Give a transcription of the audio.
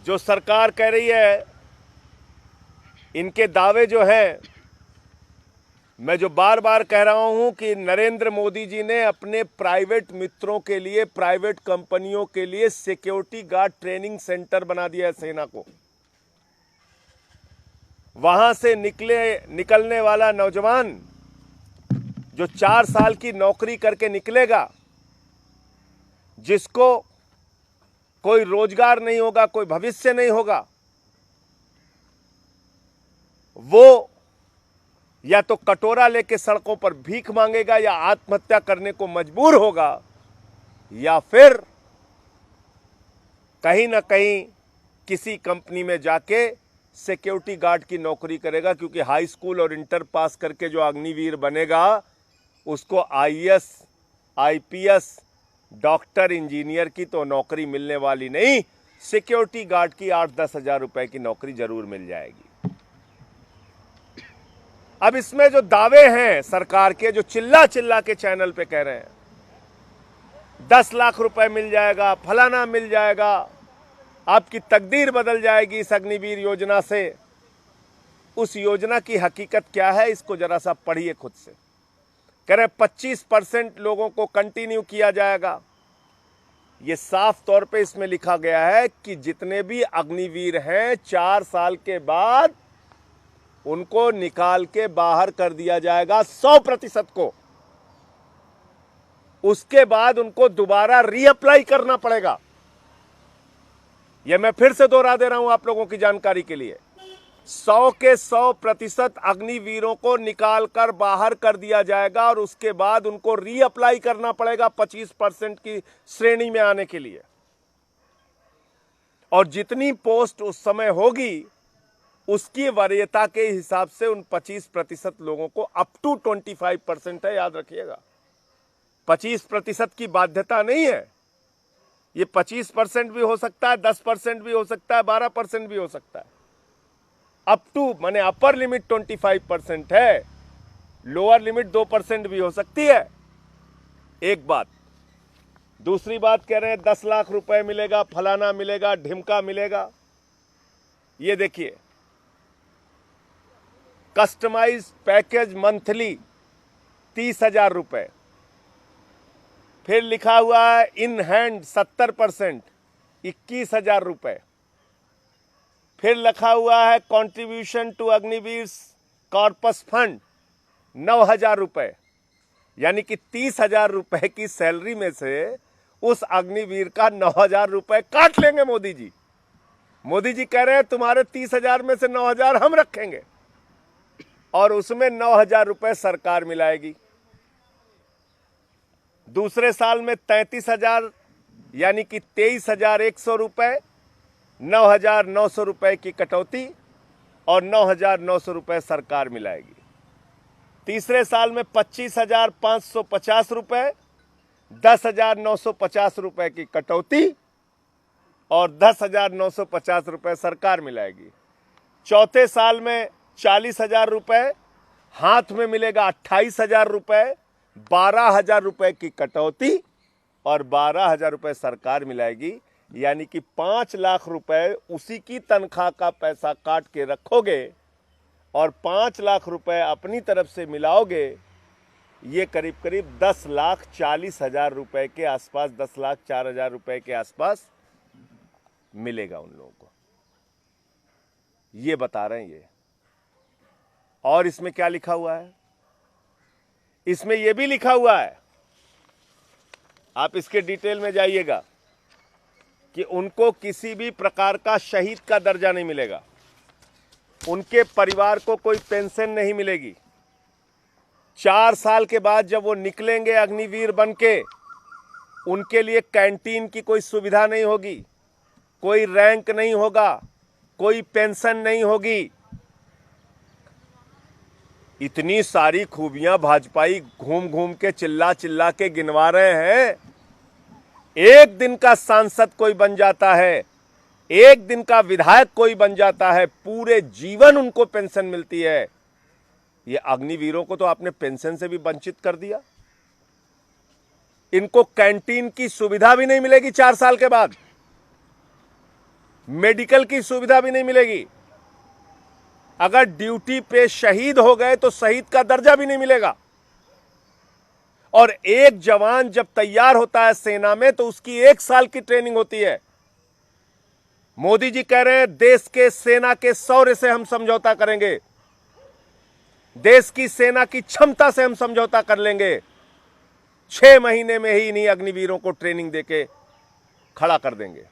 जो सरकार कह रही है, इनके दावे जो हैं, मैं जो बार बार कह रहा हूं कि नरेंद्र मोदी जी ने अपने प्राइवेट मित्रों के लिए, प्राइवेट कंपनियों के लिए सिक्योरिटी गार्ड ट्रेनिंग सेंटर बना दिया है सेना को। वहां से निकलने वाला नौजवान जो 4 साल की नौकरी करके निकलेगा, जिसको कोई रोजगार नहीं होगा, कोई भविष्य नहीं होगा, वो या तो कटोरा लेके सड़कों पर भीख मांगेगा, या आत्महत्या करने को मजबूर होगा, या फिर कहीं ना कहीं किसी कंपनी में जाके सिक्योरिटी गार्ड की नौकरी करेगा। क्योंकि हाई स्कूल और इंटर पास करके जो अग्निवीर बनेगा, उसको आईएएस, आईपीएस, डॉक्टर, इंजीनियर की तो नौकरी मिलने वाली नहीं, सिक्योरिटी गार्ड की 8-10 हजार रुपए की नौकरी जरूर मिल जाएगी। अब इसमें जो दावे हैं सरकार के, जो चिल्ला चिल्ला के चैनल पे कह रहे हैं 10 लाख रुपए मिल जाएगा, फलाना मिल जाएगा, आपकी तकदीर बदल जाएगी इस अग्निवीर योजना से, उस योजना की हकीकत क्या है इसको जरा सा पढ़िए खुद से। कह रहे 25% लोगों को कंटिन्यू किया जाएगा। ये साफ तौर पे इसमें लिखा गया है कि जितने भी अग्निवीर हैं 4 साल के बाद उनको निकाल के बाहर कर दिया जाएगा 100% को। उसके बाद उनको दोबारा रीअप्लाई करना पड़ेगा। यह मैं फिर से दोहरा दे रहा हूं आप लोगों की जानकारी के लिए, 100 के 100% अग्निवीरों को निकाल कर बाहर कर दिया जाएगा और उसके बाद उनको रीअप्लाई करना पड़ेगा 25% की श्रेणी में आने के लिए। और जितनी पोस्ट उस समय होगी उसकी वरीयता के हिसाब से उन 25% लोगों को अप टू 25% है, याद रखिएगा। 25% की बाध्यता नहीं है, ये 25% भी हो सकता है, 10% भी हो सकता है, 12% भी हो सकता है। अप टू माने अपर लिमिट 25% है, लोअर लिमिट 2% भी हो सकती है। एक बात। दूसरी बात कह रहे हैं 10 लाख रुपए मिलेगा, फलाना मिलेगा, ढिमका मिलेगा। ये देखिए, कस्टमाइज पैकेज मंथली 30,000 रुपए, फिर लिखा हुआ है इन हैंड 70% 21,000 रुपए, फिर लिखा हुआ है contribution to Agniveer corpus fund 9,000 रुपए। यानी कि 30,000 रुपए की सैलरी में से उस अग्निवीर का 9,000 रुपए काट लेंगे मोदी जी। मोदी जी कह रहे हैं तुम्हारे 30,000 में से 9,000 हम रखेंगे और उसमें 9,000 रुपए सरकार मिलाएगी। दूसरे साल में 33,000 यानी कि 23,100 रुपए, 9,900 रुपए की कटौती और 9,900 रुपए सरकार मिलाएगी। तीसरे साल में 25,550 रुपए, 10,950 रुपए की कटौती और 10,950 रुपए सरकार मिलाएगी। चौथे साल में 40,000 रुपए, हाथ में मिलेगा 28,000 रुपए, 12,000 रुपए की कटौती और 12,000 रुपए सरकार मिलाएगी। यानी कि 5 लाख रुपए उसी की तनख्वाह का पैसा काट के रखोगे और 5 लाख रुपए अपनी तरफ से मिलाओगे। ये करीब करीब 10,40,000 रुपए के आसपास, 10,04,000 रुपए के आसपास मिलेगा उन लोगों को। ये बता रहे हैं ये। और इसमें क्या लिखा हुआ है? इसमें यह भी लिखा हुआ है, आप इसके डिटेल में जाइएगा, कि उनको किसी भी प्रकार का शहीद का दर्जा नहीं मिलेगा, उनके परिवार को कोई पेंशन नहीं मिलेगी। 4 साल के बाद जब वो निकलेंगे अग्निवीर बनके, उनके लिए कैंटीन की कोई सुविधा नहीं होगी, कोई रैंक नहीं होगा, कोई पेंशन नहीं होगी। इतनी सारी खूबियां भाजपाई घूम घूम के चिल्ला चिल्ला के गिनवा रहे हैं। एक दिन का सांसद कोई बन जाता है, एक दिन का विधायक कोई बन जाता है, पूरे जीवन उनको पेंशन मिलती है। ये अग्निवीरों को तो आपने पेंशन से भी वंचित कर दिया। इनको कैंटीन की सुविधा भी नहीं मिलेगी 4 साल के बाद। मेडिकल की सुविधा भी नहीं मिलेगी। अगर ड्यूटी पे शहीद हो गए तो शहीद का दर्जा भी नहीं मिलेगा। और एक जवान जब तैयार होता है सेना में तो उसकी 1 साल की ट्रेनिंग होती है। मोदी जी कह रहे हैं देश के सेना के शौर्य से हम समझौता करेंगे, देश की सेना की क्षमता से हम समझौता कर लेंगे। 6 महीने में ही इन्हीं अग्निवीरों को ट्रेनिंग देके खड़ा कर देंगे।